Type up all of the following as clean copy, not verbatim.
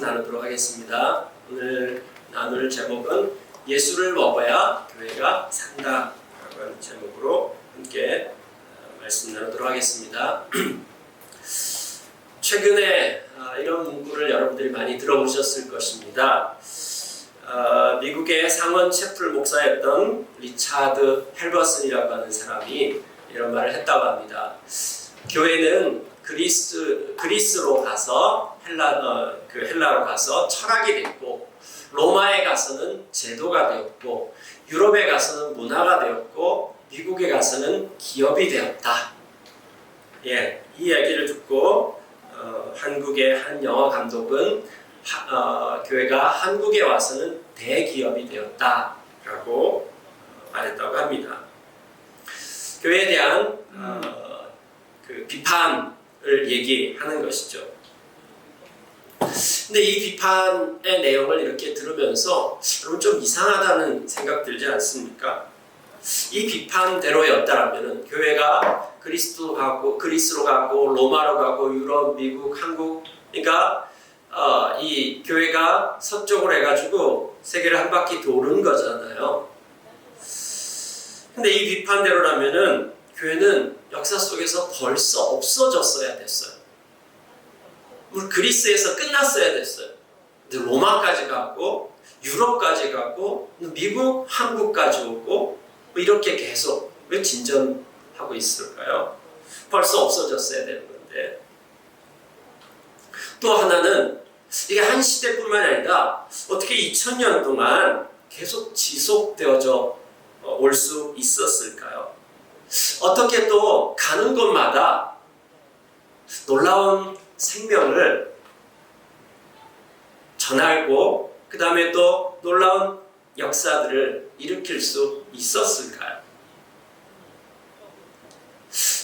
나누도록 하겠습니다. 오늘 나눌 제목은 예수를 먹어야 교회가 산다 라고 하는 제목으로 함께 말씀 나누도록 하겠습니다. 최근에 이런 문구를 여러분들이 많이 들어보셨을 것입니다. 미국의 상원 채플 목사였던 리차드 헬버슨이라고 하는 사람이 이런 말을 했다고 합니다. 교회는 그리스로 가서 헬라로 가서 철학이 됐고, 로마에 가서는 제도가 되었고, 유럽에 가서는 문화가 되었고, 미국에 가서는 기업이 되었다. 이 이야기를 듣고 한국의 한 영화 감독은 교회가 한국에 와서는 대기업이 되었다라고 말했다고 합니다. 교회에 대한 비판을 얘기하는 것이죠. 근데 이 비판의 내용을 이렇게 들으면서 여러분 좀 이상하다는 생각 들지 않습니까? 이 비판대로였다라면 교회가 그리스로 가고 로마로 가고 유럽, 미국, 한국, 그러니까 이 교회가 서쪽으로 해가지고 세계를 한 바퀴 도는 거잖아요. 근데 이 비판대로라면은 교회는 역사 속에서 벌써 없어졌어야 됐어요. 그리스에서 끝났어야 됐어요. 근데 로마까지 가고 유럽까지 가고 미국, 한국까지 오고 이렇게 계속 왜 진전하고 있을까요? 벌써 없어졌어야 되는 건데. 또 하나는 이게 한 시대뿐만 아니라 어떻게 2000년 동안 계속 지속되어져 올 수 있었을까요? 어떻게 또 가는 곳마다 놀라운 생명을 전하고 그 다음에 또 놀라운 역사들을 일으킬 수 있었을까요?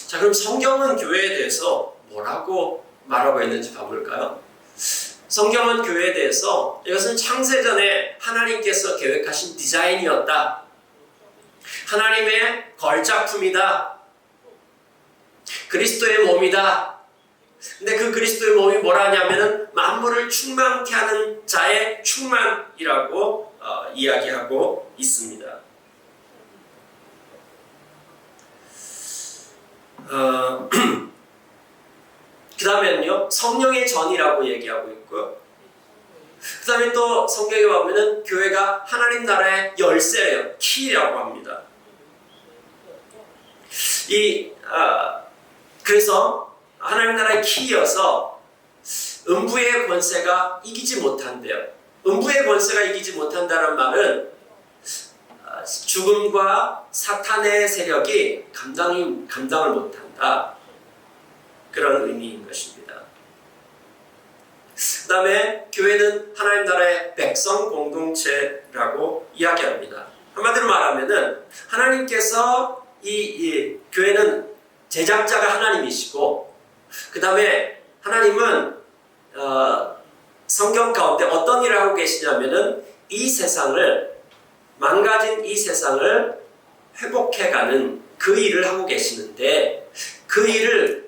자, 그럼 성경은 교회에 대해서 뭐라고 말하고 있는지 봐볼까요? 성경은 교회에 대해서 이것은 창세전에 하나님께서 계획하신 디자인이었다. 하나님의 걸작품이다. 그리스도의 몸이다. 근데 그 그리스도의 몸이 뭐라 하냐면은 만물을 충만케 하는 자의 충만이라고 이야기하고 있습니다. 그 다음에는요, 성령의 전이라고 얘기하고 있고요. 그 다음에 또 성경에 보면은 교회가 하나님 나라의 열쇠래요. 키라고 합니다. 그래서 하나님 나라의 키여서 음부의 권세가 이기지 못한대요. 음부의 권세가 이기지 못한다는 말은 죽음과 사탄의 세력이 감당을 못한다. 그런 의미인 것입니다. 그 다음에 교회는 하나님 나라의 백성 공동체라고 이야기합니다. 한마디로 말하면은 하나님께서 이 교회는 제작자가 하나님이시고 그 다음에 하나님은 성경 가운데 어떤 일을 하고 계시냐면은 이 세상을 망가진 이 세상을 회복해가는 그 일을 하고 계시는데 그 일을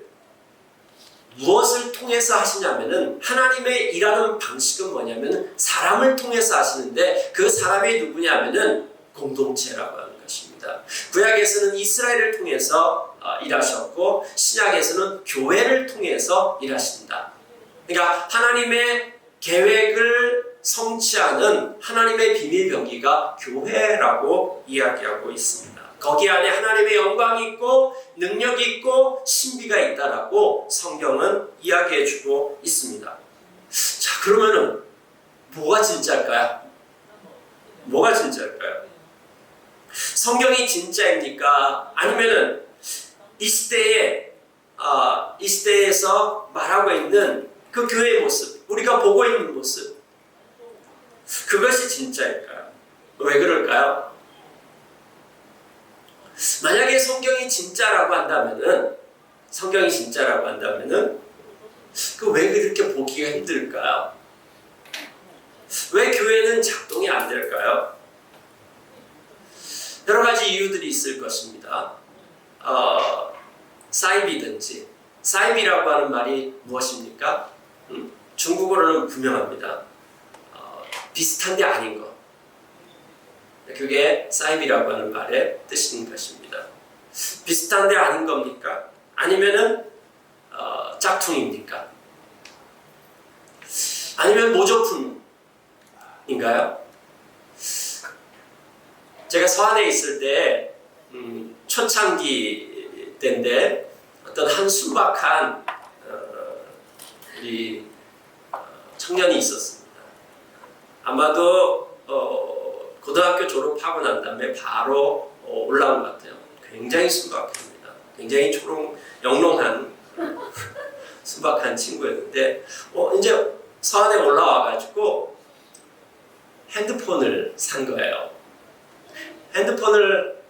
무엇을 통해서 하시냐면은 하나님의 일하는 방식은 뭐냐면은 사람을 통해서 하시는데 그 사람이 누구냐면은 공동체라고 하는 것입니다. 구약에서는 이스라엘을 통해서 일하셨고 신약에서는 교회를 통해서 일하신다. 그러니까 하나님의 계획을 성취하는 하나님의 비밀 병기가 교회라고 이야기하고 있습니다. 거기 안에 하나님의 영광이 있고 능력이 있고 신비가 있다라고 성경은 이야기해주고 있습니다. 자, 그러면은 뭐가 진짜일까요? 뭐가 진짜일까요? 성경이 진짜입니까? 아니면은 이 시대에서 말하고 있는 그 교회의 모습, 우리가 보고 있는 모습, 그것이 진짜일까요? 왜 그럴까요? 만약에 성경이 진짜라고 한다면은 그 왜 그렇게 보기가 힘들까요? 왜 교회는 작동이 안 될까요? 여러 가지 이유들이 있을 것입니다. 사이비라고 하는 말이 무엇입니까? 중국어로는 분명합니다. 비슷한데 아닌 것. 그게 사이비라고 하는 말의 뜻인 것입니다. 비슷한데 아닌 겁니까? 아니면은 짝퉁입니까? 아니면 모조품인가요? 제가 서안에 있을 때 초창기 때인데 어떤 한 순박한 우리 청년이 있었습니다. 아마도 고등학교 졸업하고 난 다음에 바로 올라온 것 같아요. 굉장히 순박합니다. 굉장히 영롱한 순박한 친구였는데 이제 서안에 올라와가지고 핸드폰을 산 거예요. 핸드폰을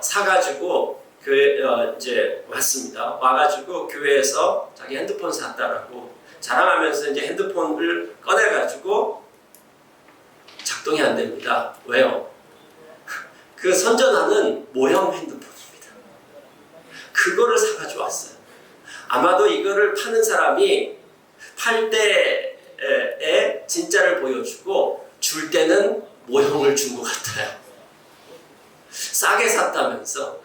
사가지고 이제 왔습니다. 와가지고 교회에서 자기 핸드폰 샀다라고 자랑하면서 이제 핸드폰을 꺼내가지고 작동이 안 됩니다. 왜요? 그 선전하는 모형 핸드폰입니다. 그거를 사가지고 왔어요. 아마도 이거를 파는 사람이 팔 때에 진짜를 보여주고 줄 때는 모형을 준 것 같아요. 싸게 샀다면서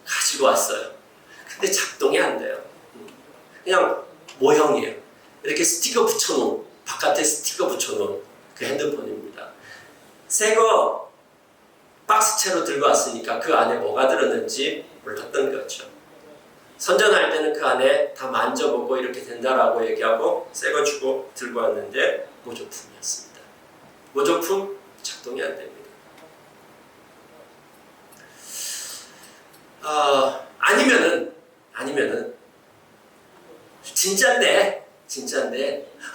가지고 왔어요. 근데 작동이 안 돼요. 그냥 모형이에요. 이렇게 스티커 붙여놓은, 바깥에 스티커 붙여놓은 그 핸드폰입니다. 새거 박스채로 들고 왔으니까 그 안에 뭐가 들었는지 몰랐던 거죠. 선전할 때는 그 안에 다 만져보고 이렇게 된다라고 얘기하고 새거 주고 들고 왔는데 모조품이었습니다. 모조품 작동이 안 됩니다. 아니면은 진짜인데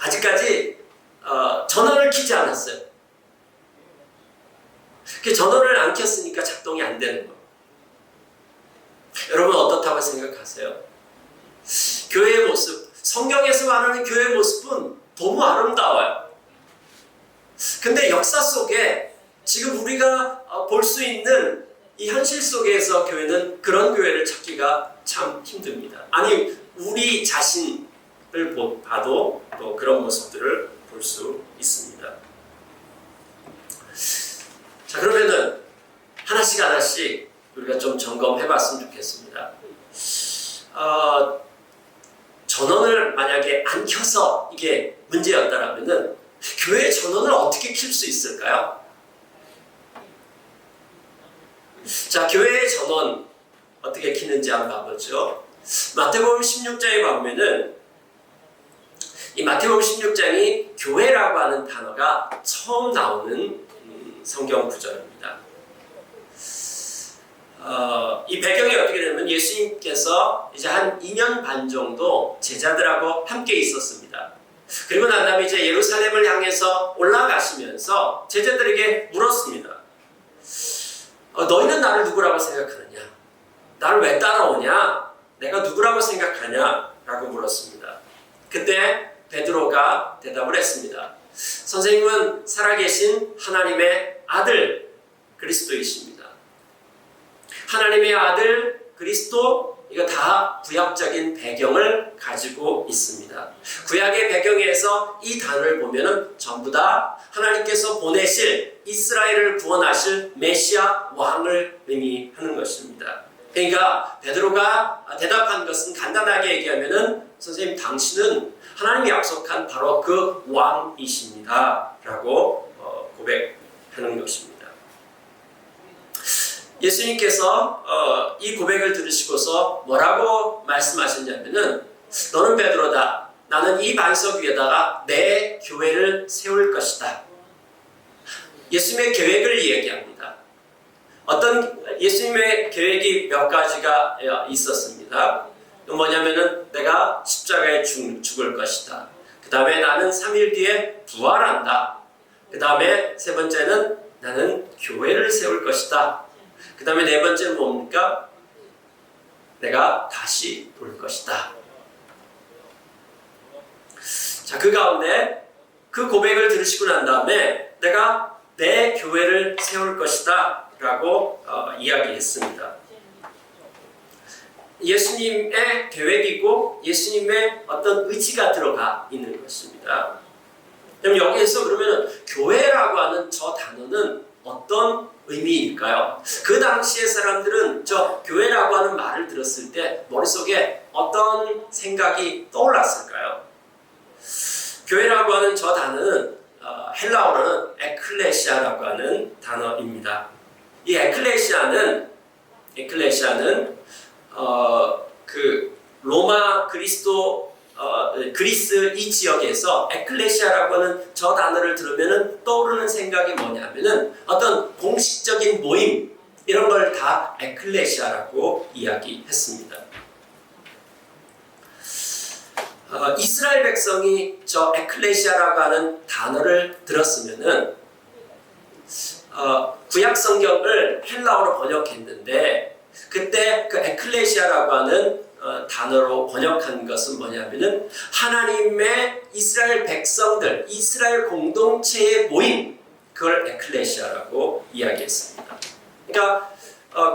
아직까지 전원을 켜지 않았어요. 그 전원을 안 켰으니까 작동이 안 되는 거. 여러분 어떻다고 생각하세요? 교회의 모습, 성경에서 말하는 교회의 모습은 너무 아름다워요. 근데 역사 속에 지금 우리가 볼 수 있는 이 현실 속에서 교회는 그런 교회를 찾기가 참 힘듭니다. 아니 우리 자신을 봐도 또 그런 모습들을 볼 수 있습니다. 자, 그러면은 하나씩 우리가 좀 점검해 봤으면 좋겠습니다. 전원을 만약에 안 켜서 이게 문제였다라면은 교회 전원을 어떻게 켤 수 있을까요? 자, 교회의 전원 어떻게 켜는지 한번 봐보죠. 마태복음 16장에 보면은 이 마태복음 16장이 교회라고 하는 단어가 처음 나오는 성경 구절입니다. 이 배경이 어떻게 되냐면 예수님께서 이제 한 2년 반 정도 제자들하고 함께 있었습니다. 그리고 난 다음에 이제 예루살렘을 향해서 올라가시면서 제자들에게 물었습니다. 너희는 나를 누구라고 생각하느냐? 나를 왜 따라오냐? 내가 누구라고 생각하냐? 라고 물었습니다. 그때 베드로가 대답을 했습니다. 선생님은 살아계신 하나님의 아들 그리스도이십니다. 하나님의 아들 그리스도, 이거 다 구약적인 배경을 가지고 있습니다. 구약의 배경에서 이 단어를 보면은 전부 다 하나님께서 보내실 이스라엘을 구원하실 메시아 왕을 의미하는 것입니다. 그러니까 베드로가 대답한 것은 간단하게 얘기하면은 선생님 당신은 하나님이 약속한 바로 그 왕이십니다 라고 고백하는 것입니다. 예수님께서 이 고백을 들으시고서 뭐라고 말씀하셨냐면은 너는 베드로다. 나는 이 반석 위에다가 내 교회를 세울 것이다. 예수님의 계획을 이야기합니다. 예수님의 계획이 몇 가지가 있었습니다. 뭐냐면은 내가 십자가에 죽을 것이다. 그 다음에 나는 3일 뒤에 부활한다. 그 다음에 세 번째는 나는 교회를 세울 것이다. 그 다음에 네 번째는 뭡니까? 내가 다시 올 것이다. 자, 그 가운데 그 고백을 들으시고 난 다음에 내가 내 교회를 세울 것이다 라고 이야기했습니다. 예수님의 계획이고 예수님의 어떤 의지가 들어가 있는 것입니다. 그럼 여기에서 그러면 교회라고 하는 저 단어는 어떤 의미일까요? 그 당시의 사람들은 저 교회라고 하는 말을 들었을 때 머릿속에 어떤 생각이 떠올랐을까요? 교회라고 하는 저 단어는 헬라어로는 에클레시아라고 하는 단어입니다. 이 에클레시아는 그 로마 그리스 이 지역에서 에클레시아라고 하는 저 단어를 들으면 떠오르는 생각이 뭐냐면은 어떤 공식적인 모임 이런 걸 다 에클레시아라고 이야기했습니다. 이스라엘 백성이 저 에클레시아라고 하는 단어를 들었으면은 구약 성경을 헬라어로 번역했는데 그때 그 에클레시아라고 하는 단어로 번역한 것은 뭐냐면은 하나님의 이스라엘 백성들, 이스라엘 공동체의 모임, 그걸 에클레시아라고 이야기했습니다. 그러니까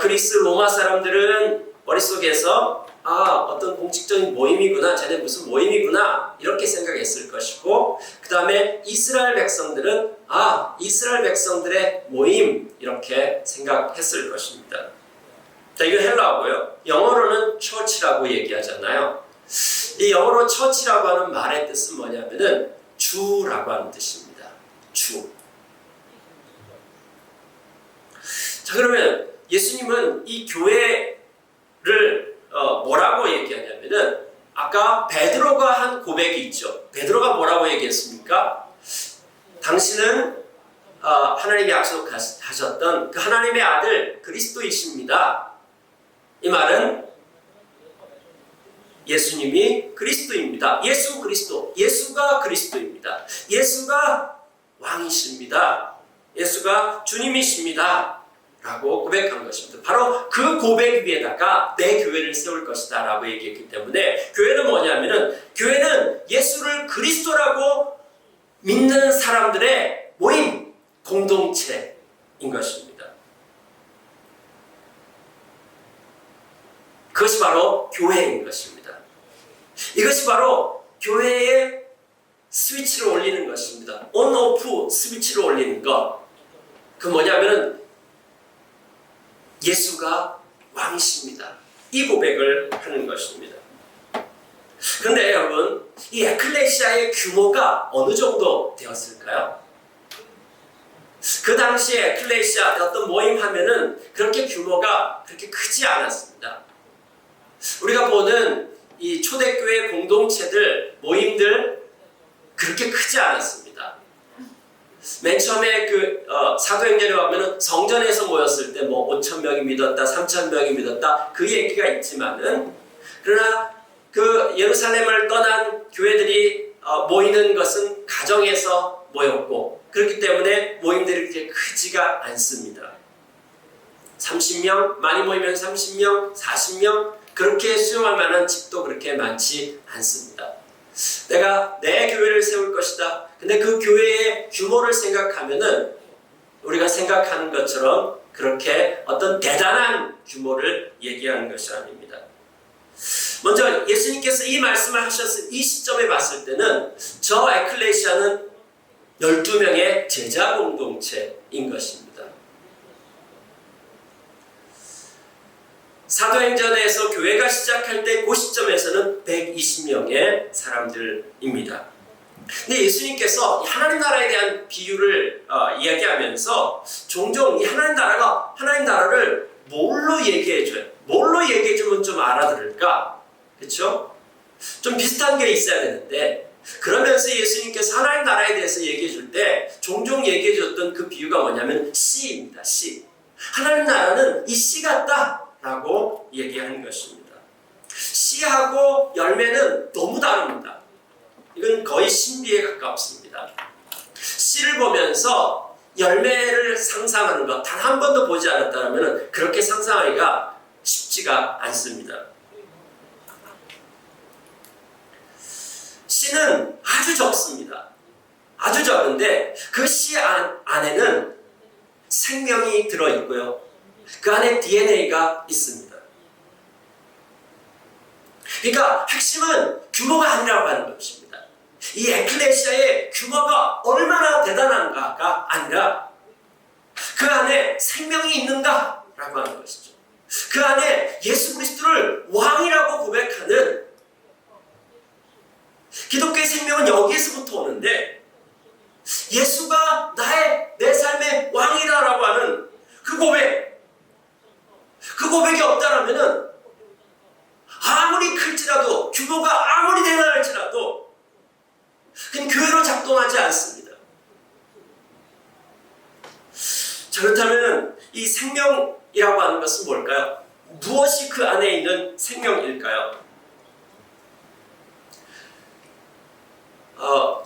그리스 로마 사람들은 머릿속에서 어떤 공식적인 모임이구나, 쟤네 무슨 모임이구나 이렇게 생각했을 것이고, 그 다음에 이스라엘 백성들은 이스라엘 백성들의 모임 이렇게 생각했을 것입니다. 자, 이거 헬라어고요. 영어로는 church라고 얘기하잖아요. 이 영어로 church라고 하는 말의 뜻은 뭐냐면은 주라고 하는 뜻입니다. 주. 자, 그러면 예수님은 이 교회를 뭐라고 얘기하냐면은 아까 베드로가 한 고백이 있죠. 베드로가 뭐라고 얘기했습니까? 당신은 하나님이 약속하셨던 그 하나님의 아들 그리스도이십니다. 이 말은 예수님이 그리스도입니다. 예수 그리스도, 예수가 그리스도입니다. 예수가 왕이십니다. 예수가 주님이십니다. 라고 고백한 것입니다. 바로 그 고백 위에다가 내 교회를 세울 것이다 라고 얘기했기 때문에 교회는 뭐냐면은 교회는 예수를 그리스도라고 믿는 사람들의 모임, 공동체인 것입니다. 그것이 바로 교회인 것입니다. 이것이 바로 교회의 스위치를 올리는 것입니다. 온, 오프 스위치를 올리는 것. 그 뭐냐면은 예수가 왕이십니다. 이 고백을 하는 것입니다. 그런데 여러분, 이 에클레시아의 규모가 어느 정도 되었을까요? 그 당시에 에클레시아 어떤 모임 하면은 그렇게 규모가 그렇게 크지 않았습니다. 우리가 보는 이 초대교회 공동체들, 모임들 그렇게 크지 않았습니다. 맨 처음에 사도행전에 보면은 성전에서 모였을 때 5,000명이 믿었다, 3,000명이 믿었다 그 얘기가 있지만은 그러나 그 예루살렘을 떠난 교회들이 모이는 것은 가정에서 모였고 그렇기 때문에 모임들이 그렇게 크지가 않습니다. 30명, 많이 모이면 30명, 40명 그렇게 수용할 만한 집도 그렇게 많지 않습니다. 내가 내 교회를 세울 것이다. 근데 그 교회의 규모를 생각하면은 우리가 생각하는 것처럼 그렇게 어떤 대단한 규모를 얘기하는 것이 아닙니다. 먼저 예수님께서 이 말씀을 하셨을 이 시점에 봤을 때는 저 에클레시아는 12명의 제자 공동체인 것입니다. 사도행전에서 교회가 시작할 때 그 시점에서는 120명의 사람들입니다. 근데 예수님께서 하나님 나라에 대한 비유를 이야기하면서 종종 이 하나님 나라를 뭘로 얘기해줘요? 뭘로 얘기해주면 좀 알아들을까? 그렇죠? 좀 비슷한 게 있어야 되는데 그러면서 예수님께서 하나님 나라에 대해서 얘기해줄 때 종종 얘기해줬던 그 비유가 뭐냐면 씨입니다. 씨. 하나님 나라는 이 씨 같다 라고 얘기하는 것입니다. 씨하고 열매는 너무 다릅니다. 이건 거의 신비에 가깝습니다. 씨를 보면서 열매를 상상하는 것 단 한 번도 보지 않았다면 그렇게 상상하기가 쉽지가 않습니다. 씨는 아주 적습니다. 아주 적은데 그 씨 안에는 생명이 들어있고요. 그 안에 DNA가 있습니다. 그러니까 핵심은 규모가 아니라고 하는 것입니다. 이 에클레시아의 규모가 얼마나 대단한가가 아니라 그 안에 생명이 있는가라고 하는 것이죠. 그 안에 예수 그리스도를 왕이라고 고백하는 기독교의 생명은 여기에서부터 오는데, 예수가 내 삶의 왕이다라고 하는 그 고백이 없다라면은 아무리 클지라도, 규모가 아무리 대단할지라도 그건 교회로 작동하지 않습니다. 자, 그렇다면 이 생명이라고 하는 것은 뭘까요? 무엇이 그 안에 있는 생명일까요?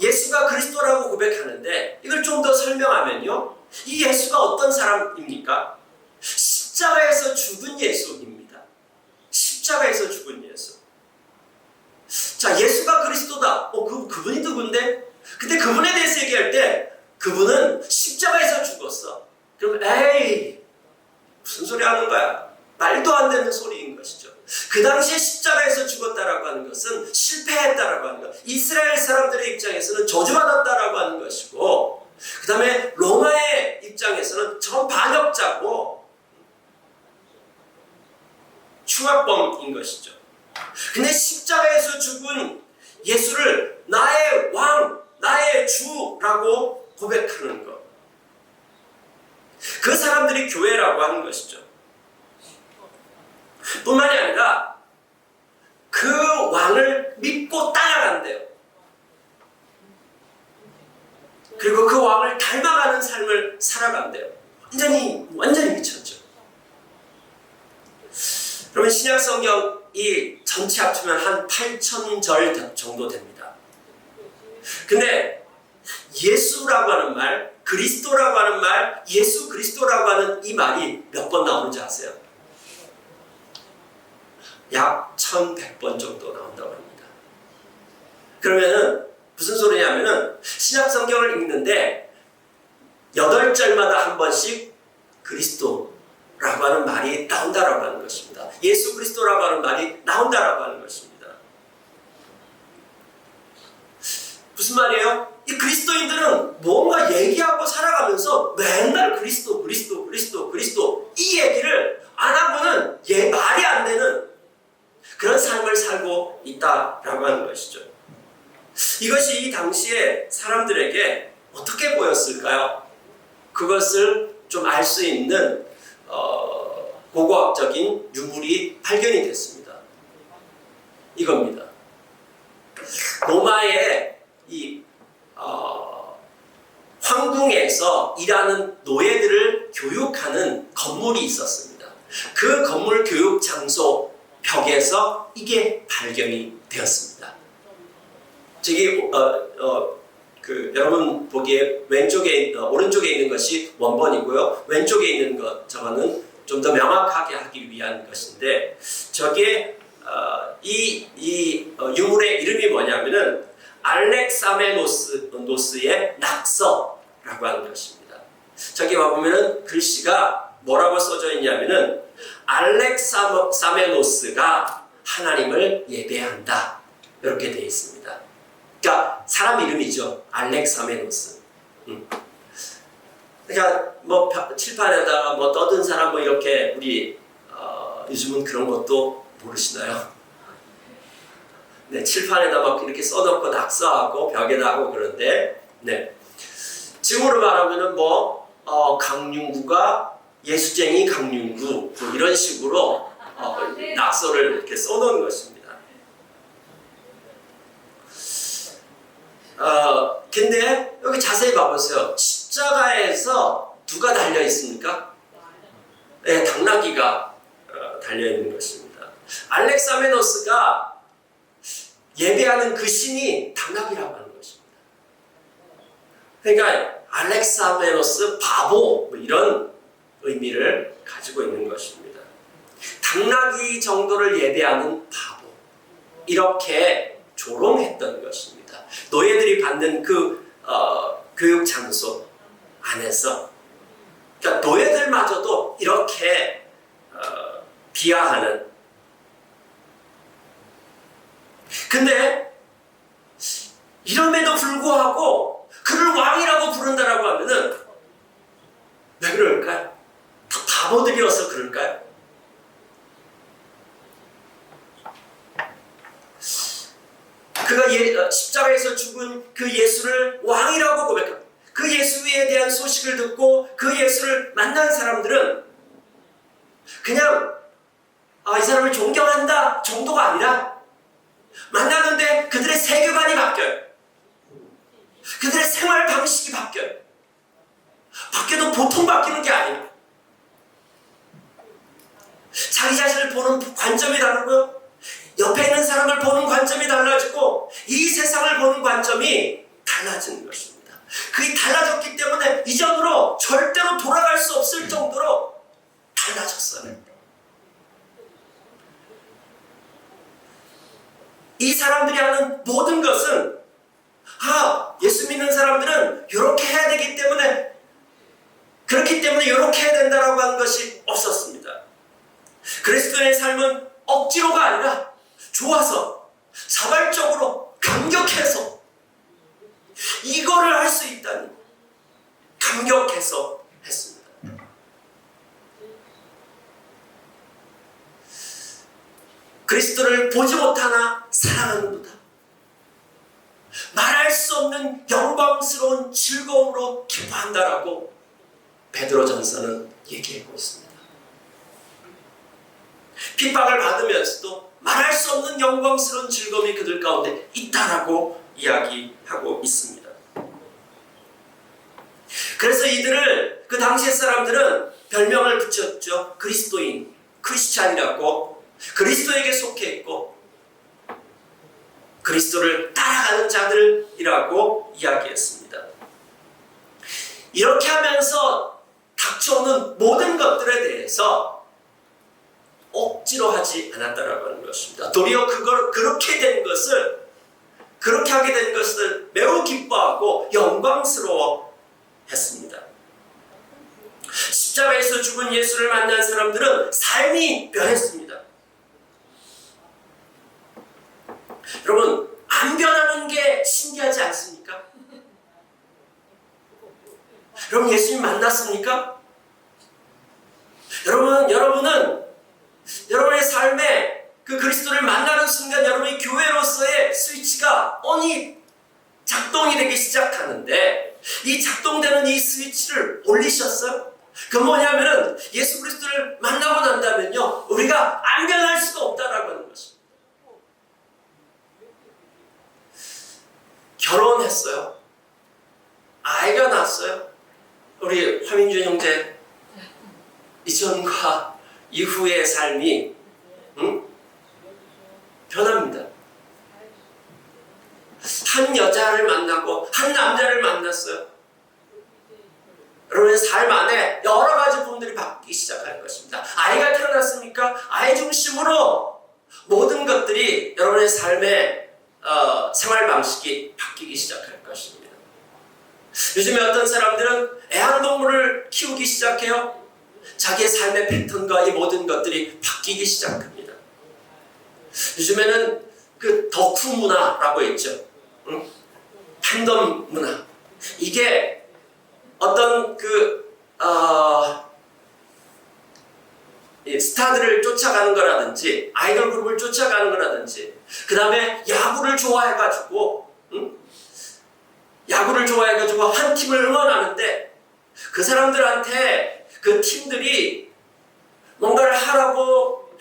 예수가 그리스도라고 고백하는데, 이걸 좀 더 설명하면요, 이 예수가 어떤 사람입니까? 십자가에서 죽은 예수입니다. 십자가에서 죽은 예수. 자, 예수가 그리스도다. 그분이 누군데? 근데 그분에 대해서 얘기할 때 그분은 십자가에서 죽었어. 그럼 에이, 무슨 소리 하는 거야? 말도 안 되는 소리인 것이죠. 그 당시에 십자가에서 죽었다라고 하는 것은 실패했다라고 하는 것, 이스라엘 사람들의 입장에서는 저주받았다라고 하는 것이고, 그 다음에 로마의 입장에서는 전 반역자고 충악범인 것이죠. 근데 십자가에서 죽은 예수를 나의 왕, 나의 주라고 고백하는 것, 그 사람들이 교회라고 하는 것이죠. 뿐만이 아니라 그 왕을 믿고 따라간대요. 그리고 그 왕을 닮아가는 삶을 살아간대요. 완전히 미쳤죠. 그러면 신약 성경이 전체 합치면 한 8,000절 정도 됩니다. 근데 예수라고 하는 말, 그리스도라고 하는 말, 예수 그리스도라고 하는 이 말이 몇 번 나오는지 아세요? 약 1,100번 정도 나온다고 합니다. 그러면은 무슨 소리냐면은 신약 성경을 읽는데 8절마다 한 번씩 그리스도라고 하는 말이 나온다라고 하는 것입니다. 예수 그리스도라고 하는 말이 나온다라고 하는 것입니다. 무슨 말이에요? 이 그리스도인들은 뭔가 얘기하고 살아가면서 맨날 그리스도 이 얘기를 안 하고는 말이 안 되는 그런 삶을 살고 있다라고 하는 것이죠. 이것이 이 당시에 사람들에게 어떻게 보였을까요? 그것을 좀 알 수 있는 고고학적인 유물이 발견이 됐습니다. 이겁니다. 로마의 이 황궁에서 일하는 노예들을 교육하는 건물이 있었습니다. 그 건물 교육 장소 벽에서 이게 발견이 되었습니다. 저기 여러분 보기에 오른쪽에 있는 것이 원본이고요, 왼쪽에 있는 것 저거는 좀 더 명확하게 하기 위한 것인데, 저게 이 유물의 이름이 뭐냐면은 알렉사메노스의 낙서라고 하는 것입니다. 저기 와보면은 글씨가 뭐라고 써져 있냐면은 알렉사메노스가 하나님을 예배한다, 이렇게 되어 있습니다. 그러니까 사람 이름이죠. 알렉사메노스. 그러니까 뭐 칠판에다가 뭐 떠든 사람 뭐 이렇게 우리 요즘은 그런 것도 모르시나요? 네, 칠판에다 막 이렇게 써놓고 낙서하고 벽에다 하고 그런데, 네, 지금으로 말하면은 강윤구가 예수쟁이 강윤구 뭐 이런 식으로 낙서를 이렇게 써놓은 것입니다. 근데 여기 자세히 봐보세요. 십자가에서 누가 달려 있습니까? 네, 당나귀가 달려 있는 것입니다. 알렉사메노스가 예배하는 그 신이 당나귀라고 하는 것입니다. 그러니까 알렉사메노스 바보 뭐 이런 의미를 가지고 있는 것입니다. 당나귀 정도를 예배하는 바보, 이렇게 조롱했던 것입니다. 노예들이 받는 그 교육 장소 안에서, 그러니까 노예들마저도 이렇게 비하하는 근데 이럼에도 불구하고 그를 왕이라고 부른다라고 하면은 왜 그럴까요? 다 바보들이어서 그럴까요? 그가 십자가에서 죽은 그 예수를 왕이라고 고백합니다. 그 예수에 대한 소식을 듣고 그 예수를 만난 사람들은 그냥 이 사람을 존경한다 정도가 아니라 만나는데 그들의 세계관이 바뀌어요. 그들의 생활 방식이 바뀌어요. 바뀌어도 보통 바뀌는 게 아니에요. 자기 자신을 보는 관점이 다르고요. 옆에 있는 사람을 보는 관점이 달라지고 이 세상을 보는 관점이 달라지는 것입니다. 그게 달라졌기 때문에 이전으로 절대로 돌아갈 수 없을 정도로 달라졌어요. 이 사람들이 하는 모든 것은 예수 믿는 사람들은 이렇게 해야 되기 때문에 그렇기 때문에 이렇게 해야 된다라고 하는 것이 없었습니다. 그리스도의 삶은 억지로가 아니라 좋아서 자발적으로 감격해서 이거를 할 수 있다니 감격해서 했습니다. 그리스도를 보지 못하나 사랑하는도다. 말할 수 없는 영광스러운 즐거움으로 기뻐한다라고 베드로전서는 얘기하고 있습니다. 핍박을 받으면서도 말할 수 없는 영광스러운 즐거움이 그들 가운데 있다라고 이야기하고 있습니다. 그래서 이들을 그 당시의 사람들은 별명을 붙였죠. 그리스도인, 크리스찬이라고. 그리스도에게 속해 있고 그리스도를 따라가는 자들이라고 이야기했습니다. 이렇게 하면서 닥쳐오는 모든 것들에 대해서 억지로 하지 않았다라고 하는 것입니다. 도리어 그렇게 하게 된 것을 매우 기뻐하고 영광스러워 했습니다. 십자가에서 죽은 예수를 만난 사람들은 삶이 변했습니다. 여러분, 안 변하는 게 신기하지 않습니까? 여러분, 예수님 만났습니까? 여러분은 여러분의 삶에 그 그리스도를 만나는 순간 여러분의 교회로서의 스위치가 온이 작동이 되기 시작하는데 이 작동되는 이 스위치를 올리셨어요? 그 뭐냐면은 예수 그리스도를 만나고 난다면요 우리가 안 변할 수가 없다라고 하는 것입니다. 결혼했어요. 아이가 낳았어요. 우리 화민준 형제 이전과 이후의 삶이 변합니다. 한 여자를 만나고 한 남자를 만났어요. 여러분의 삶 안에 여러 가지 부분들이 바뀌기 시작할 것입니다. 아이가 태어났습니까? 아이 중심으로 모든 것들이 여러분의 삶의 생활 방식이 바뀌기 시작할 것입니다. 요즘에 어떤 사람들은 애완동물을 키우기 시작해요. 자기의 삶의 패턴과 이 모든 것들이 바뀌기 시작합니다. 요즘에는 그 덕후 문화라고 있죠. 팬덤 문화. 이게 어떤 스타들을 쫓아가는 거라든지 아이돌 그룹을 쫓아가는 거라든지 그 다음에 야구를 좋아해가지고 한 팀을 응원하는데 그 사람들한테 그 팀들이 뭔가를 하라고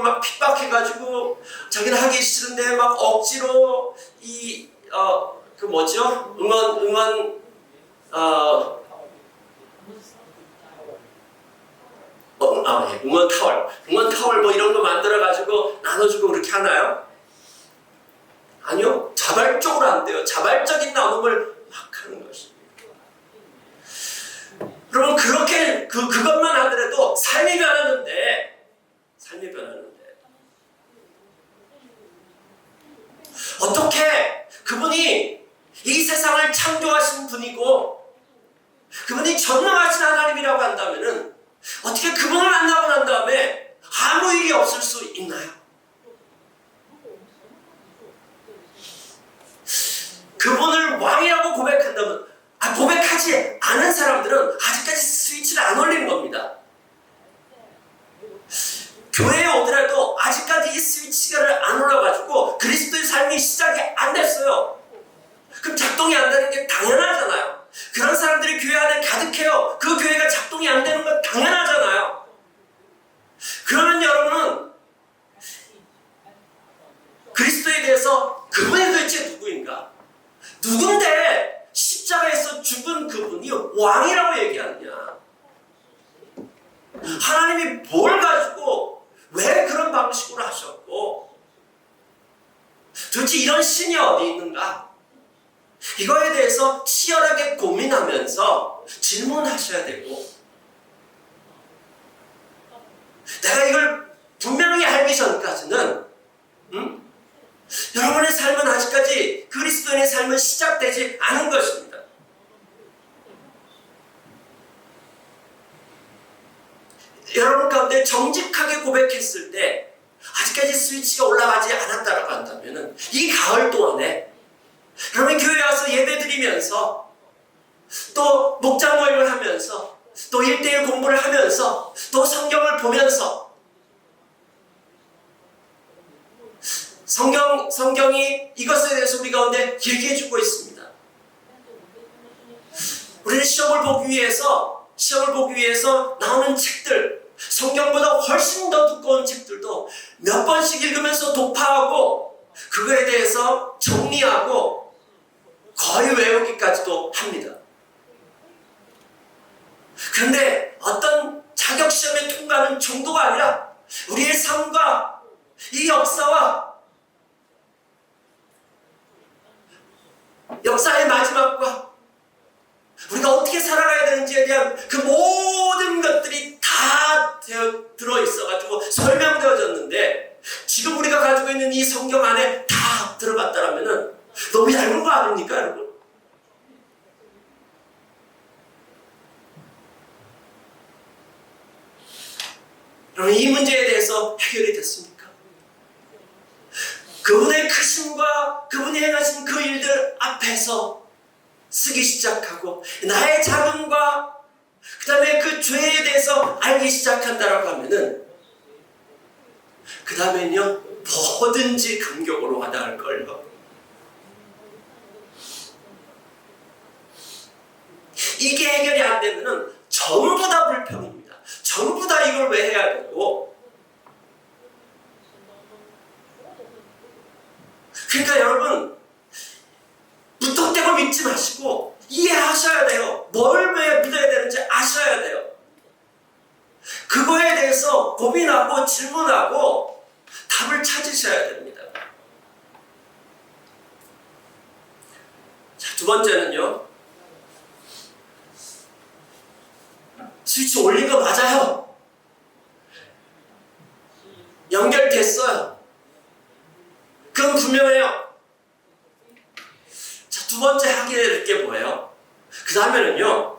막 핍박해가지고 자기는 하기 싫은데 막 억지로 응원 타월 뭐 이런 거 만들어가지고 나눠주고 그렇게 하나요? 아니요. 자발적으로 안 돼요. 자발적인 나눔을 막 하는 것입니다. 여러분, 그것만 하더라도 삶이 변하는데, 어떻게 그분이 이 세상을 창조하신 분이고, 그분이 전능하신 하나님이라고 한다면은, 어떻게 그분을 만나고 난 다음에 아무 일이 없을 수 있나요? 나를 왕이라고 고백한다면, 고백하지 않은 사람들은 아직까지 스위치를 안 올린 겁니다. 교회에 오더라도 아직까지 이 스위치가 안 올라가지고 그리스도의 삶이 시작이 안 됐어요. 그럼 작동이 안 되는 게 당연하잖아요. 그런 사람들이 교회 안에 가득해요. 그 교회가 작동이 안 되는 건 당연하잖아요. 그러면 여러분은 그리스도에 대해서 그분이 도대체 누구인가? 누군데 십자가에서 죽은 그분이 왕이라고 얘기하느냐? 하나님이 뭘 가지고 왜 그런 방식으로 하셨고 도대체 이런 신이 어디 있는가? 이거에 대해서 치열하게 고민하면서 질문하셔야 되고, 내가 이걸 분명히 알기 전까지는 여러분의 삶은 아직까지 그리스도인의 삶은 시작되지 않은 것입니다. 여러분 가운데 정직하게 고백했을 때 아직까지 스위치가 올라가지 않았다고 한다면 이 가을 동안에 여러분 교회에 와서 예배드리면서 또 목장 모임을 하면서 또 1:1 공부를 하면서 또 성경을 보면서 성경이 이것에 대해서 우리 가운데 얘기해주고 있습니다. 우리는 시험을 보기 위해서 나오는 책들, 성경보다 훨씬 더 두꺼운 책들도 몇 번씩 읽으면서 독파하고 그거에 대해서 정리하고 거의 외우기까지도 합니다. 그런데 어떤 자격시험에 통과하는 정도가 아니라 우리의 삶과 이 역사의 마지막과 우리가 어떻게 살아가야 되는지에 대한 그 모든 것들이 다 들어있어가지고 설명되어졌는데 지금 우리가 가지고 있는 이 성경 안에 다 들어갔다라면 너무 얇은 거 아닙니까, 여러분? 여러분, 이 문제에 대해서 해결이 됐습니까? 그분의 크심과 그분이 행하신 그 일들 앞에서 쓰기 시작하고 나의 자금과 그 다음에 그 죄에 대해서 알기 시작한다라고 하면은 그 다음엔요 뭐든지 감격으로 와닿을걸요. 이게 해결이 안 되면은 전부 다 불평입니다. 전부 다 이걸 왜 해야 되고. 그러니까 여러분 무턱대고 믿지 마시고 이해하셔야 돼요. 뭘 왜 믿어야 되는지 아셔야 돼요. 그거에 대해서 고민하고 질문하고 답을 찾으셔야 됩니다. 자, 두 번째는요. 스위치 올린 거 맞아요. 연결됐어요. 그건 분명해요. 자, 두 번째 하게 될 게 뭐예요? 그 다음에는요,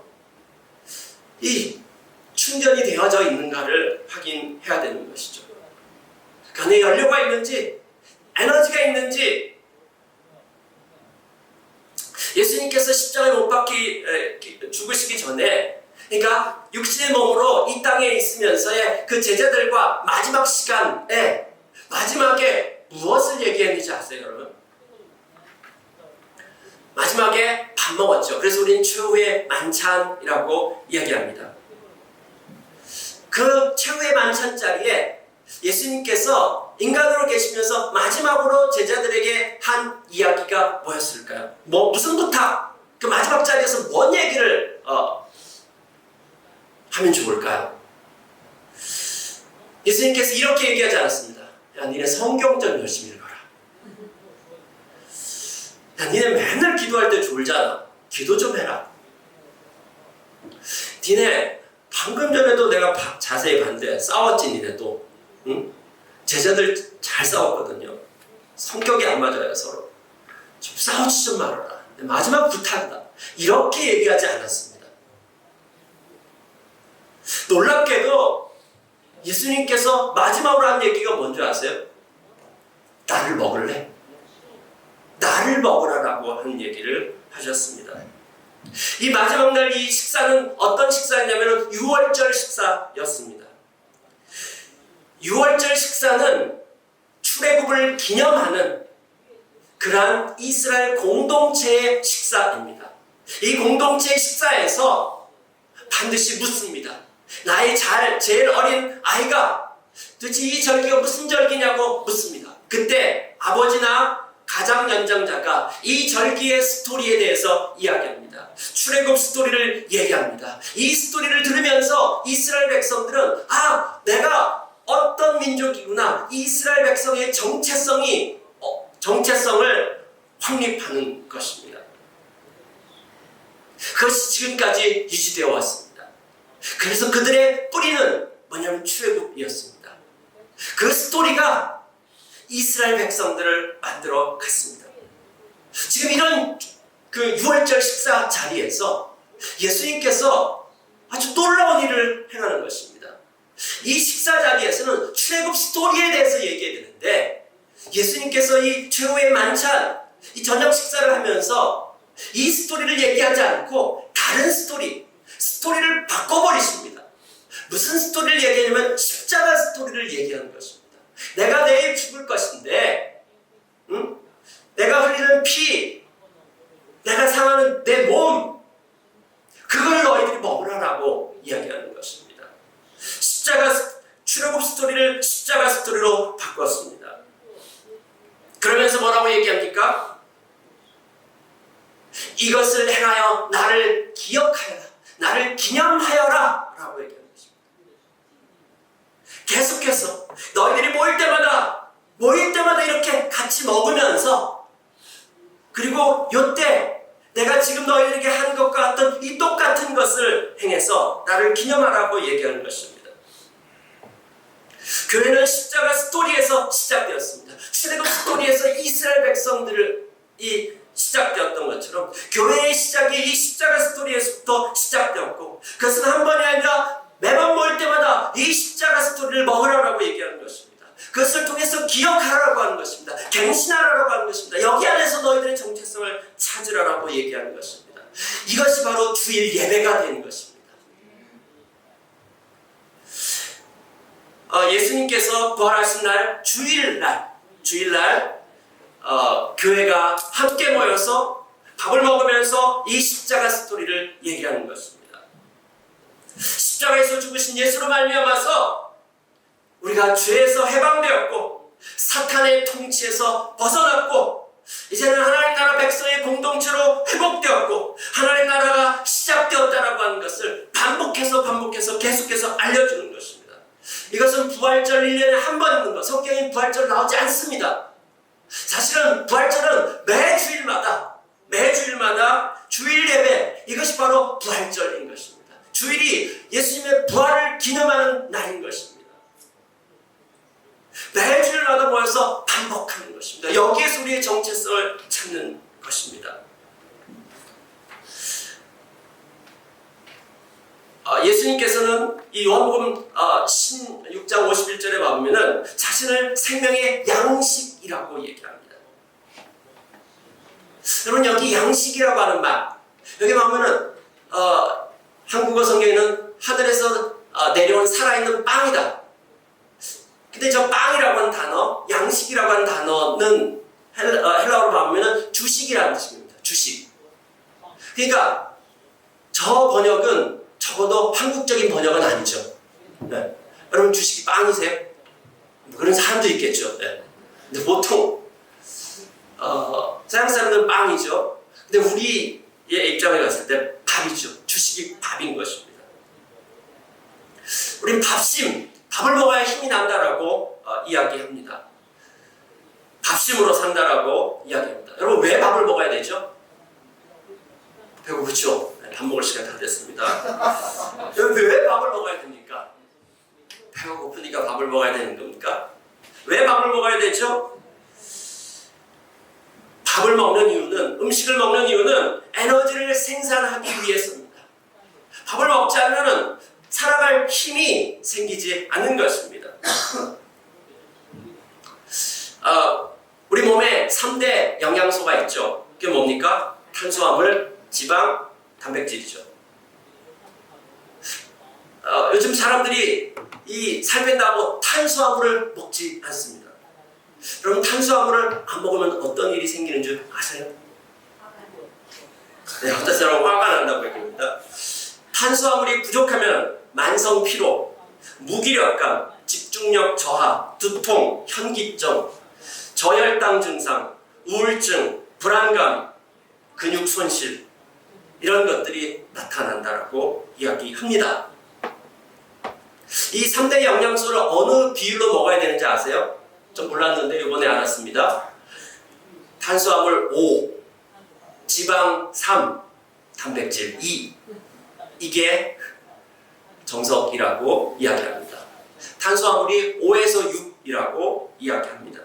이 충전이 되어져 있는가를 확인해야 되는 것이죠. 그 안에 연료가 있는지, 에너지가 있는지. 예수님께서 십자가에 못 박히 죽으시기 전에, 그러니까 육신의 몸으로 이 땅에 있으면서의 그 제자들과 마지막 시간에 마지막에 무엇을 얘기했는지 아세요, 여러분? 마지막에 밥 먹었죠. 그래서 우리는 최후의 만찬이라고 이야기합니다. 그 최후의 만찬 자리에 예수님께서 인간으로 계시면서 마지막으로 제자들에게 한 이야기가 뭐였을까요? 무슨 부탁? 그 마지막 자리에서 뭔 얘기를 하면 좋을까요? 예수님께서 이렇게 얘기하지 않았습니다. 야, 니네 성경 좀 열심히 읽어라. 야, 니네 맨날 기도할 때 졸잖아. 기도 좀 해라. 니네 방금 전에도 내가 자세히 봤는데 싸웠지, 니네도. 응? 제자들 잘 싸웠거든요. 성격이 안 맞아요, 서로. 좀 싸우지 좀 말아라. 마지막 부탁이다. 이렇게 얘기하지 않았습니다. 놀랍게도 예수님께서 마지막으로 한 얘기가 뭔지 아세요? 나를 먹을래? 나를 먹으라라고 하는 얘기를 하셨습니다. 이 마지막 날 이 식사는 어떤 식사였냐면 6월절 식사였습니다. 6월절 식사는 출애굽을 기념하는 그러한 이스라엘 공동체의 식사입니다. 이 공동체의 식사에서 반드시 묻습니다. 나의 제일 어린 아이가 도대체 이 절기가 무슨 절기냐고 묻습니다. 그때 아버지나 가장 연장자가 이 절기의 스토리에 대해서 이야기합니다. 출애굽 스토리를 얘기합니다. 이 스토리를 들으면서 이스라엘 백성들은 내가 어떤 민족이구나, 이스라엘 백성의 정체성을 확립하는 것입니다. 그것이 지금까지 유지되어 왔습니다. 그래서 그들의 뿌리는 뭐냐면 출애굽이었습니다. 그 스토리가 이스라엘 백성들을 만들어 갔습니다. 지금 이런 그 6월절 식사 자리에서 예수님께서 아주 놀라운 일을 행하는 것입니다. 이 식사 자리에서는 출애굽 스토리에 대해서 얘기해야 되는데 예수님께서 이 최후의 만찬, 이 저녁 식사를 하면서 이 스토리를 얘기하지 않고 다른 스토리를 바꿔버리십니다. 무슨 스토리를 얘기하냐면 십자가 스토리를 얘기하는 것입니다. 내가 내일 죽을 것인데 내가 흘리는 피, 내가 상하는 내 몸, 그걸 너희들이 먹으라고 이야기하는 것입니다. 출애굽 스토리를 십자가 스토리로 바꿨습니다. 그러면서 뭐라고 얘기합니까? 이것을 행하여 나를 기억하여라, 나를 기념하여라 라고 얘기하는 것입니다. 계속해서 너희들이 모일 때마다 이렇게 같이 먹으면서, 그리고 요때 내가 지금 너희들에게 한 것과 같은 이 똑같은 것을 행해서 나를 기념하라고 얘기하는 것입니다. 교회는 십자가 스토리에서 시작되었습니다. 출애굽 스토리에서 이스라엘 백성들이 시작되었던 것처럼 교회의 시작이 이 십자가 스토리에서부터 시작되었고, 그것은 한 번이 아니라 매번 모일 때마다 이 십자가 스토리를 먹으라고 얘기하는 것입니다. 그것을 통해서 기억하라고 하는 것입니다. 갱신하라고 하는 것입니다. 여기 안에서 너희들의 정체성을 찾으라고 얘기하는 것입니다. 이것이 바로 주일 예배가 되는 것입니다. 예수님께서 부활하신 날 주일날 교회가 함께 모여서 밥을 먹으면서 이 십자가 스토리를 얘기하는 것입니다. 십자가에서 죽으신 예수로 말미암아서 우리가 죄에서 해방되었고 사탄의 통치에서 벗어났고 이제는 하나님 나라 백성의 공동체로 회복되었고 하나님 나라가 시작되었다라고 하는 것을 반복해서 계속해서 알려주는 것입니다. 이것은 부활절 1년에 한 번 있는 것, 성경에 부활절 나오지 않습니다. 사실은 부활절은 매주일마다 주일 예배, 이것이 바로 부활절인 것입니다. 주일이 예수님의 부활을 기념하는 날인 것입니다. 매주일마다 모여서 반복하는 것입니다. 여기에서 우리의 정체성을 찾는 것입니다. 예수님께서는 이 요한복음 16장 51절에 보면은 자신을 생명의 양식이라고 얘기합니다. 여러분, 여기 양식이라고 하는 말, 여기 보면은 한국어 성경에는 하늘에서 내려온 살아있는 빵이다. 근데 저 빵이라고 하는 단어, 양식이라고 하는 단어는 헬라어로 보면은 주식이라는 뜻입니다. 주식. 그러니까 저 번역은 적어도 한국적인 번역은 아니죠. 네. 여러분, 주식이 빵이세요? 그런 사람도 있겠죠. 네. 근데 보통 서양 사람들은 빵이죠. 근데 우리의 입장에 갔을 때 밥이죠. 주식이 밥인 것입니다. 우린 밥을 먹어야 힘이 난다라고 이야기합니다. 밥심으로 산다라고 이야기합니다. 여러분, 왜 밥을 먹어야 되죠? 배고프죠? 밥 먹을 시간 다 됐습니다. 여러분, 왜 밥을 먹어야 됩니까? 배가 고프니까 밥을 먹어야 되는 겁니까? 왜 밥을 먹어야 되죠? 음식을 먹는 이유는 에너지를 생산하기 위해서입니다. 밥을 먹지 않으면 살아갈 힘이 생기지 않는 것입니다. 우리 몸에 3대 영양소가 있죠. 그게 뭡니까? 탄수화물, 지방, 단백질이죠. 요즘 사람들이 이 살 뺀다고 탄수화물을 먹지 않습니다. 여러분, 탄수화물을 안 먹으면 어떤 일이 생기는 줄 아세요? 네, 어떤 사람은 화가 난다고 얘기합니다. 탄수화물이 부족하면 만성 피로, 무기력감, 집중력 저하, 두통, 현기증, 저혈당 증상, 우울증, 불안감, 근육 손실, 이런 것들이 나타난다라고 이야기합니다. 이 3대 영양소를 어느 비율로 먹어야 되는지 아세요? 좀 몰랐는데 이번에 알았습니다. 탄수화물 5, 지방 3, 단백질 2. 이게 정석이라고 이야기합니다. 탄수화물이 5에서 6이라고 이야기합니다.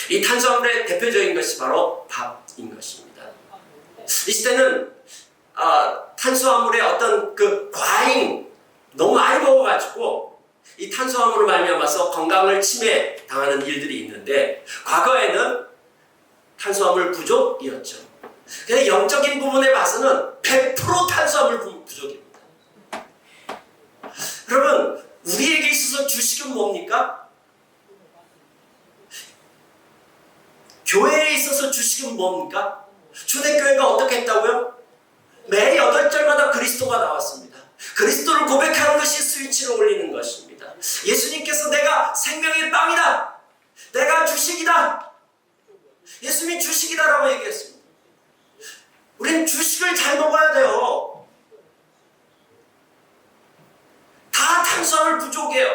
이 탄수화물의 대표적인 것이 바로 밥인 것입니다. 이 시대는 탄수화물의 어떤 그 과잉 너무 많이 먹어가지고 이 탄수화물을 말미암아서 건강을 침해당하는 일들이 있는데, 과거에는 탄수화물 부족이었죠. 그래서 영적인 부분에 봐서는 100% 탄수화물 부족입니다. 여러분, 우리에게 있어서 주식은 뭡니까? 교회에 있어서 주식은 뭡니까? 초대교회가 어떻게 했다고요? 매 8절마다 그리스도가 나왔습니다. 그리스도를 고백하는 것이 스위치를 올리는 것입니다. 예수님께서 내가 생명의 빵이다, 내가 주식이다, 예수님이 주식이다라고 얘기했습니다. 우린 주식을 잘 먹어야 돼요. 다 탄수화물 부족이에요.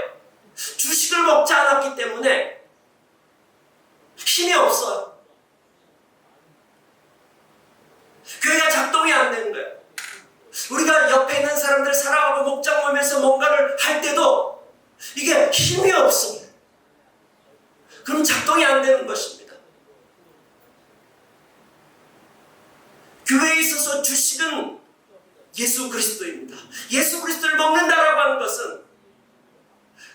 주식을 먹지 않았기 때문에 힘이 없어요. 교회가 작동이 안 되는 거예요. 우리가 옆에 있는 사람들 사랑하고 목장 모임에서 뭔가를 할 때도 이게 힘이 없어. 그럼 작동이 안 되는 것입니다. 교회에 있어서 주식은 예수 그리스도입니다. 예수 그리스도를 먹는다라고 하는 것은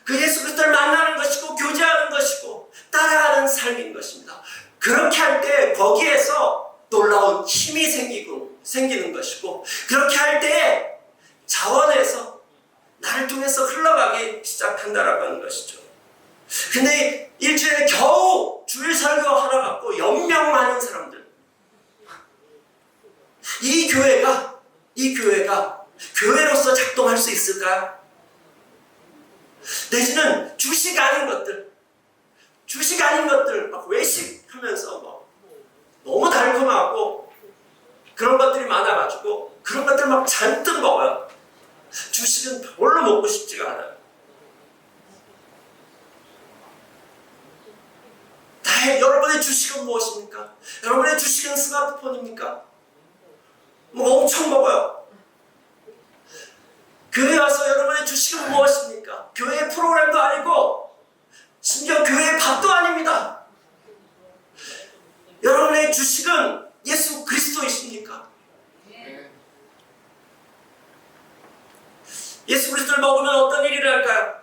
그 예수 그리스도를 만나는 것이고 교제하는 것이고 따라가는 삶인 것입니다. 그렇게 할 때 거기에서 놀라운 힘이 생기는 것이고, 그렇게 할 때에 자원에서 나를 통해서 흘러가기 시작한다라고 하는 것이죠. 근데 일주일에 겨우 주일 설교 하나 갖고 연명하는 사람들, 이 교회가 교회로서 작동할 수 있을까요? 내지는 주식 아닌 것들 막 외식하면서 막 너무 달콤하고 그런 것들이 많아가지고 그런 것들 막 잔뜩 먹어요. 주식은 별로 먹고 싶지가 않아요. 여러분의 주식은 무엇입니까? 여러분의 주식은 스마트폰입니까? 뭐 엄청 먹어요. 교회 와서 여러분의 주식은 무엇입니까? 교회의 프로그램도 아니고 심지어 교회의 밥도 아닙니다. 여러분의 주식은 예수 그리스도이십니까? 예수 그리스도를 먹으면 어떤 일이 일어날까요?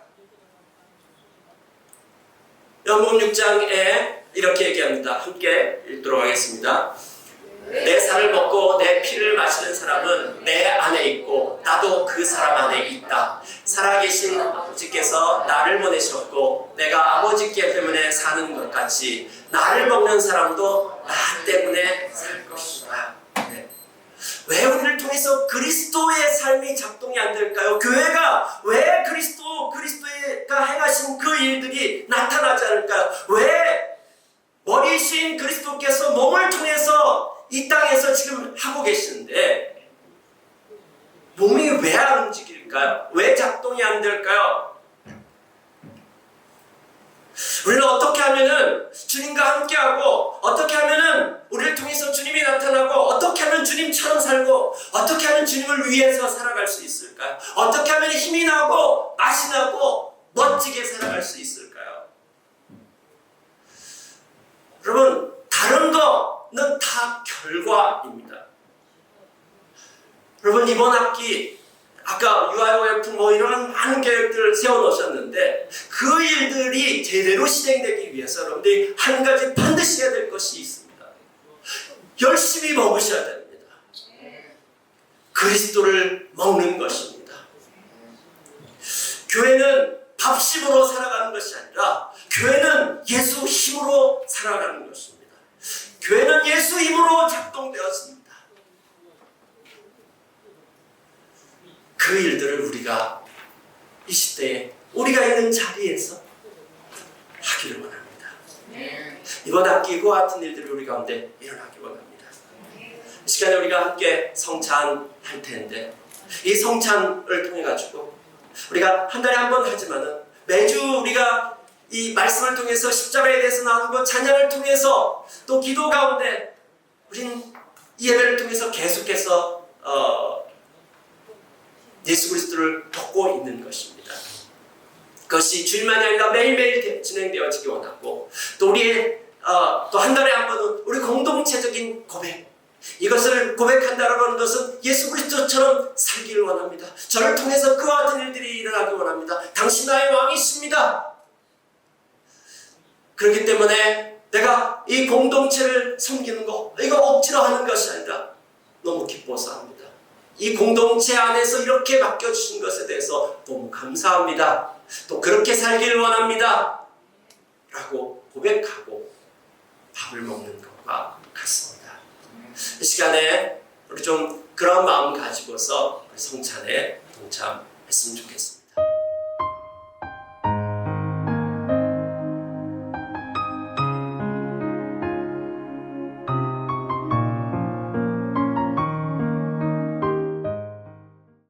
요한복음 6장에 이렇게 얘기합니다. 함께 읽도록 하겠습니다. 내 살을 먹고 내 피를 마시는 사람은 내 안에 있고 나도 그 사람 안에 있다. 살아계신 아버지께서 나를 보내셨고 내가 아버지께 때문에 사는 것 같이 나를 먹는 사람도 나 때문에 살 것이다. 네. 왜 우리를 통해서 그리스도의 삶이 작동이 안 될까요? 교회가 왜 그리스도가 행하신 그 일들이 나타나지 않을까요? 왜 머리신 그리스도께서 몸을 통해서 이 땅에서 지금 하고 계시는데 몸이 왜 안 움직일까요? 왜 작동이 안 될까요? 우리는 어떻게 하면은 주님과 함께하고, 어떻게 하면은 우리를 통해서 주님이 나타나고, 어떻게 하면 주님처럼 살고, 어떻게 하면 주님을 위해서 살아갈 수 있을까요? 어떻게 하면 힘이 나고 맛이 나고 멋지게 살아갈 수 있을까요? 여러분, 다른 거는 다 결과입니다. 여러분, 이번 학기 아까 UIOF 뭐 이런 많은 계획들을 세워놓으셨는데 그 일들이 제대로 실행되기 위해서 여러분들이 한 가지 반드시 해야 될 것이 있습니다. 열심히 먹으셔야 됩니다. 그리스도를 먹는 것입니다. 교회는 밥심으로 살아가는 것이 아니라 교회는 예수 힘으로 살아가는 것입니다. 교회는 예수 힘으로 작동되었습니다. 그 일들을 우리가 이 시대에 우리가 있는 자리에서 하기를 원합니다. 이번 학기 이와 같은 일들이 우리 가운데 일어나기 원합니다. 이 시간에 우리가 함께 성찬할 텐데 이 성찬을 통해 가지고 우리가 한 달에 한 번 하지만은 매주 우리가 이 말씀을 통해서 십자가에 대해서 나누고 찬양을 통해서 또 기도 가운데 우린 이 예배를 통해서 계속해서 예수 그리스도를 돕고 있는 것입니다. 그것이 주일만이 아니라 매일매일 진행되어지기 원하고 또 우리의 또 한 달에 한 번은 우리 공동체적인 고백 이것을 고백한다라고 하는 것은 예수 그리스도처럼 살기를 원합니다. 저를 통해서 그와 같은 일들이 일어나기 원합니다. 당신 나의 왕이십니다. 그렇기 때문에 내가 이 공동체를 섬기는 거 이거 억지로 하는 것이 아니라 너무 기뻐서 합니다. 이 공동체 안에서 이렇게 맡겨주신 것에 대해서 너무 감사합니다. 또 그렇게 살기를 원합니다. 라고 고백하고 밥을 먹는 것과 같습니다. 이 시간에 우리 좀 그런 마음 가지고서 우리 성찬에 동참했으면 좋겠습니다.